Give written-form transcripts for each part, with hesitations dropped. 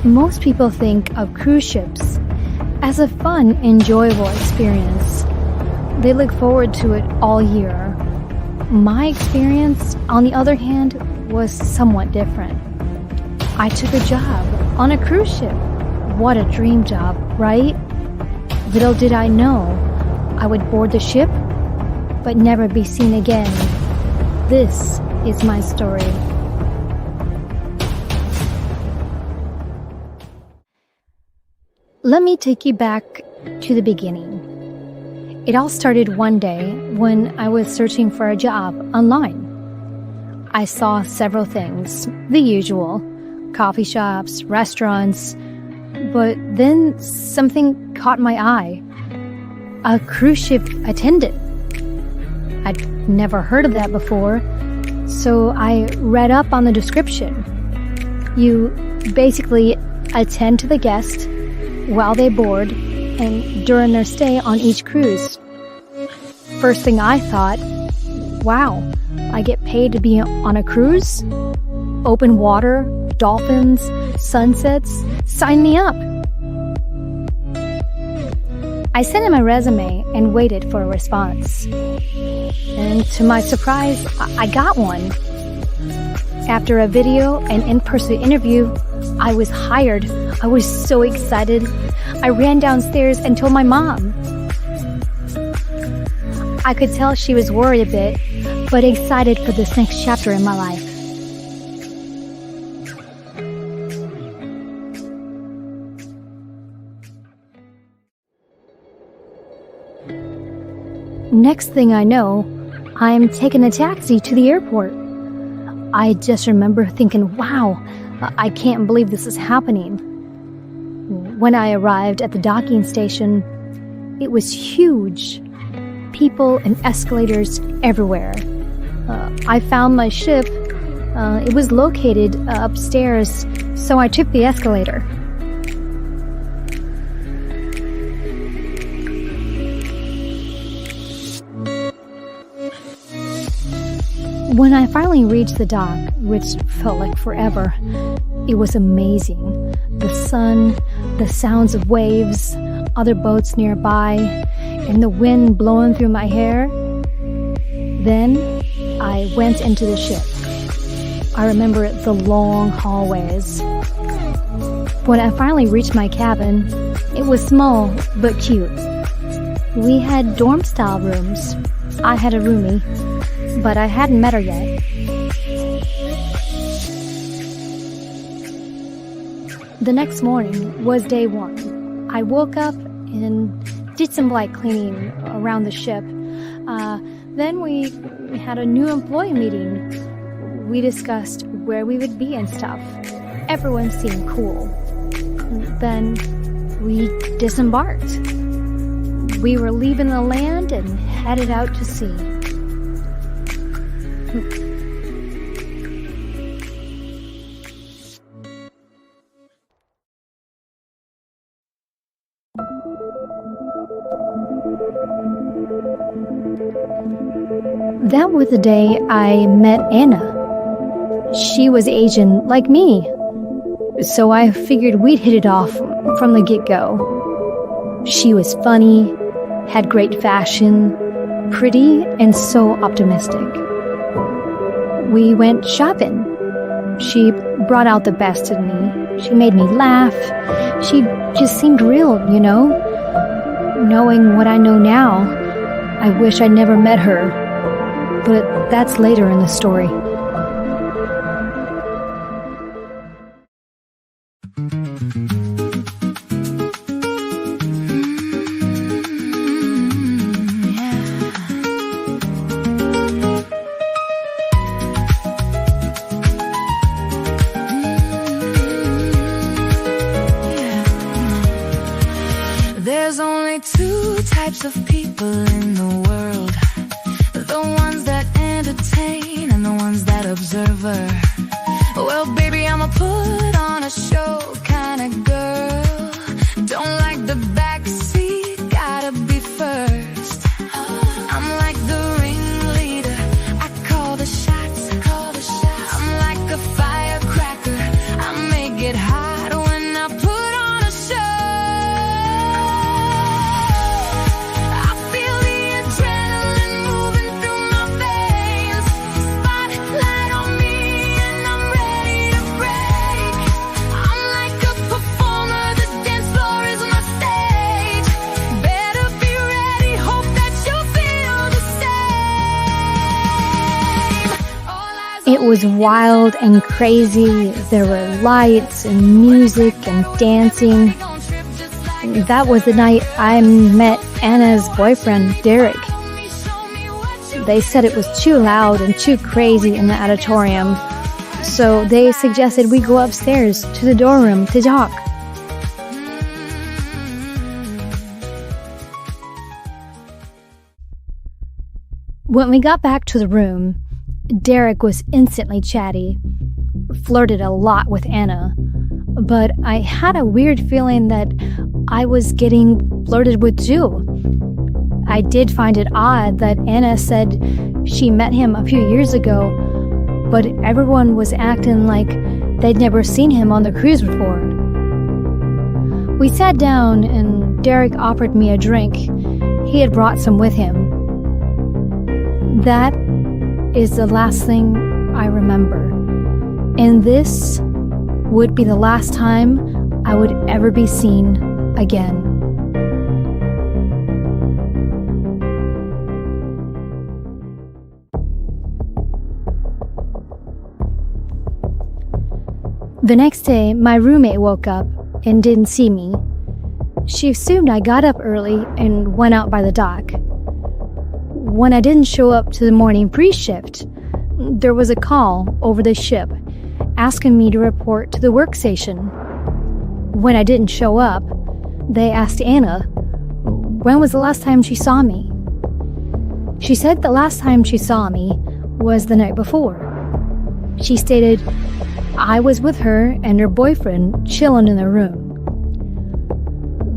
Most people think of cruise ships as a fun, enjoyable experience. They look forward to it all year. My experience, on the other hand, was somewhat different. I took a job on a cruise ship. What a dream job, right? Little did I know I would board the ship, but never be seen again. This is my story. Let me take you back to the beginning. It all started one day when I was searching for a job online. I saw several things, the usual, coffee shops, restaurants, but then something caught my eye. A cruise ship attendant. I'd never heard of that before, so I read up on the description. You basically attend to the guest while they board and during their stay on each cruise. First thing I thought, wow, I get paid to be on a cruise? Open water, dolphins, sunsets, sign me up. I sent in my resume and waited for a response. And to my surprise, I got one. After a video and in-person interview, I was hired. I was so excited. I ran downstairs and told my mom. I could tell she was worried a bit, but excited for this next chapter in my life. Next thing I know, I'm taking a taxi to the airport. I just remember thinking, wow, I can't believe this is happening. When I arrived at the docking station, it was huge. People and escalators everywhere. I found my ship. It was located upstairs, so I took the escalator. When I finally reached the dock, which felt like forever, it was amazing. The sun, the sounds of waves, other boats nearby, and the wind blowing through my hair. Then I went into the ship. I remember the long hallways. When I finally reached my cabin, it was small but cute. We had dorm-style rooms. I had a roomie, but I hadn't met her yet. The next morning was day one. I woke up and did some light cleaning around the ship. Then we had a new employee meeting. We discussed where we would be and stuff. Everyone seemed cool. Then we disembarked. We were leaving the land and headed out to sea. That was the day I met Anna. She was Asian like me, so I figured we'd hit it off from the get-go. She was funny, had great fashion, pretty, and so optimistic. We went shopping. She brought out the best in me. She made me laugh. She just seemed real, you know? Knowing what I know now, I wish I'd never met her. But that's later in the story. There's only two types of people in the world. The ones that entertain and the ones that observe her. Well, baby, I'm a put on a show kind of girl. Don't like the backseat, gotta be first. I'm like the ringleader, I call the shots. I'm like a firecracker, I make it hot when I was wild and crazy. There were lights and music and dancing. That was the night I met Anna's boyfriend, Derek. They said it was too loud and too crazy in the auditorium, so they suggested we go upstairs to the dorm room to talk. When we got back to the room, Derek was instantly chatty, flirted a lot with Anna, but I had a weird feeling that I was getting flirted with too. I did find it odd that Anna said she met him a few years ago, but everyone was acting like they'd never seen him on the cruise before. We sat down and Derek offered me a drink. He had brought some with him. That is the last thing I remember. And this would be the last time I would ever be seen again. The next day, my roommate woke up and didn't see me. She assumed I got up early and went out by the dock. When I didn't show up to the morning pre-shift, there was a call over the ship asking me to report to the workstation. When I didn't show up, they asked Anna, when was the last time she saw me? She said the last time she saw me was the night before. She stated I was with her and her boyfriend chilling in the room.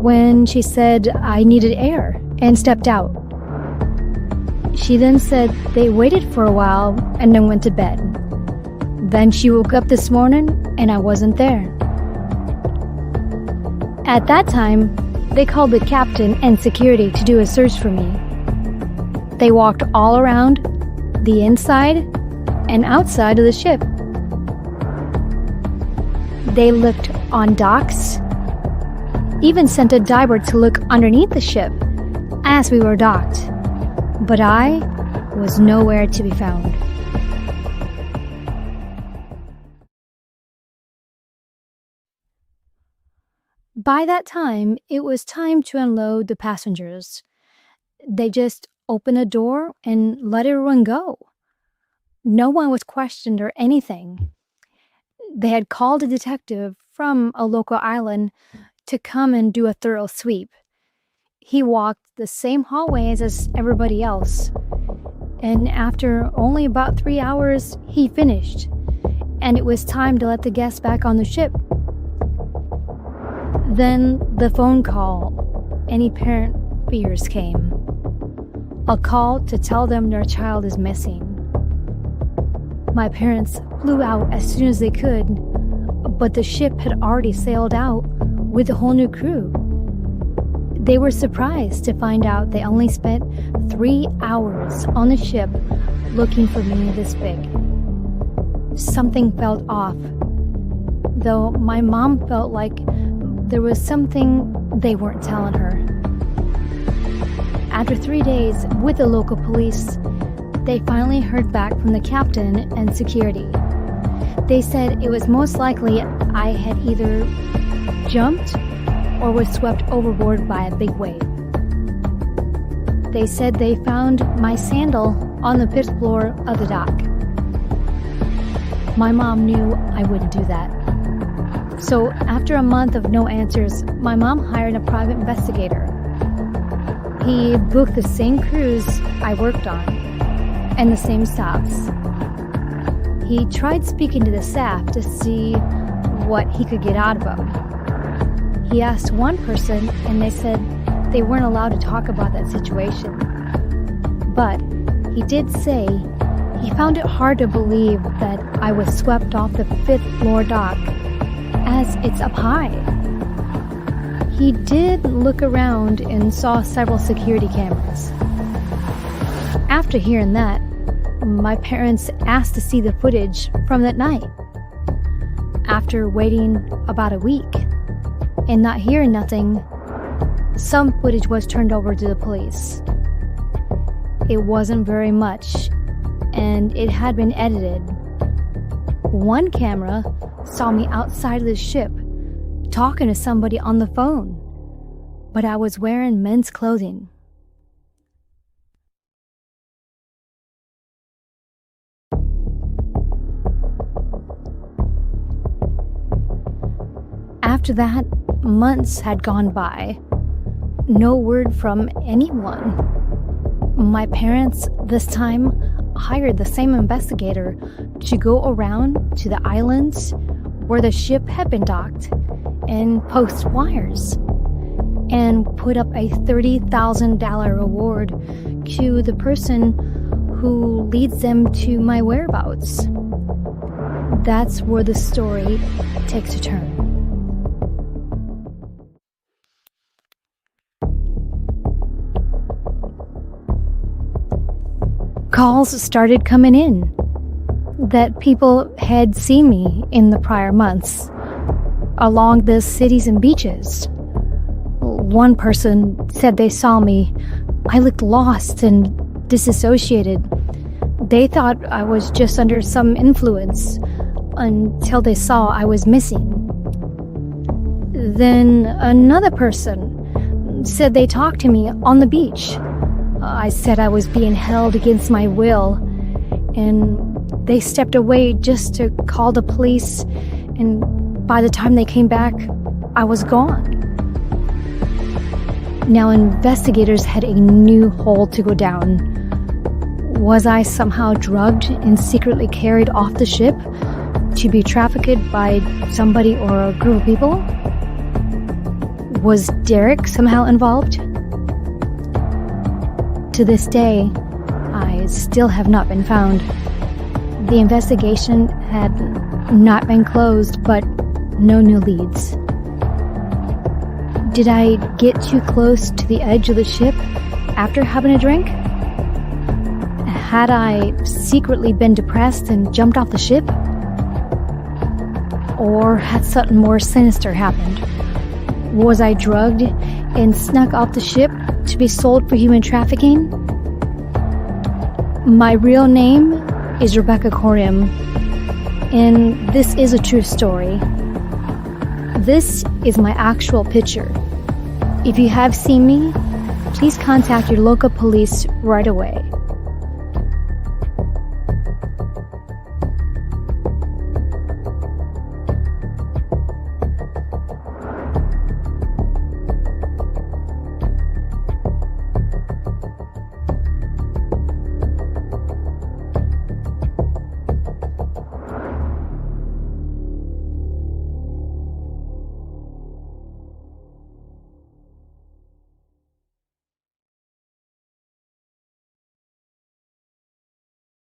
When she said I needed air and stepped out. She then said they waited for a while and then went to bed. Then she woke up this morning and I wasn't there. At that time, they called the captain and security to do a search for me. They walked all around, the inside and outside of the ship. They looked on docks, even sent a diver to look underneath the ship as we were docked. But I was nowhere to be found. By that time, it was time to unload the passengers. They just opened a door and let everyone go. No one was questioned or anything. They had called a detective from a local island to come and do a thorough sweep. He walked the same hallways as everybody else. And after only about 3 hours, he finished. And it was time to let the guests back on the ship. Then the phone call any parent fears came. A call to tell them their child is missing. My parents flew out as soon as they could, but the ship had already sailed out with a whole new crew. They were surprised to find out they only spent 3 hours on the ship looking for me this big. Something felt off, though my mom felt like there was something they weren't telling her. After 3 days with the local police, they finally heard back from the captain and security. They said it was most likely I had either jumped or was swept overboard by a big wave. They said they found my sandal on the pit floor of the dock. My mom knew I wouldn't do that. So after a month of no answers, my mom hired a private investigator. He booked the same cruise I worked on and the same stops. He tried speaking to the staff to see what he could get out of them. He asked one person and they said they weren't allowed to talk about that situation. But he did say he found it hard to believe that I was swept off the 5th floor dock as it's up high. He did look around and saw several security cameras. After hearing that, my parents asked to see the footage from that night. After waiting about a week and not hearing nothing, some footage was turned over to the police. It wasn't very much, and it had been edited, One camera saw me outside of the ship, talking to somebody on the phone, but I was wearing men's clothing. After that, months had gone by. No word from anyone. My parents, this time, hired the same investigator to go around to the islands where the ship had been docked and post wires and put up a $30,000 reward to the person who leads them to my whereabouts. That's where the story takes a turn. Calls started coming in that people had seen me in the prior months along the cities and beaches. One person said they saw me. I looked lost and disassociated. They thought I was just under some influence until they saw I was missing. Then another person said they talked to me on the beach. I said I was being held against my will, and they stepped away just to call the police, and by the time they came back, I was gone. Now investigators had a new hole to go down. Was I somehow drugged and secretly carried off the ship to be trafficked by somebody or a group of people? Was Derek somehow involved? To this day, I still have not been found. The investigation had not been closed, but no new leads. Did I get too close to the edge of the ship after having a drink? Had I secretly been depressed and jumped off the ship? Or had something more sinister happened? Was I drugged and snuck off the ship to be sold for human trafficking? My real name is Rebecca Corium, and this is a true story. This is my actual picture. If you have seen me, please contact your local police right away.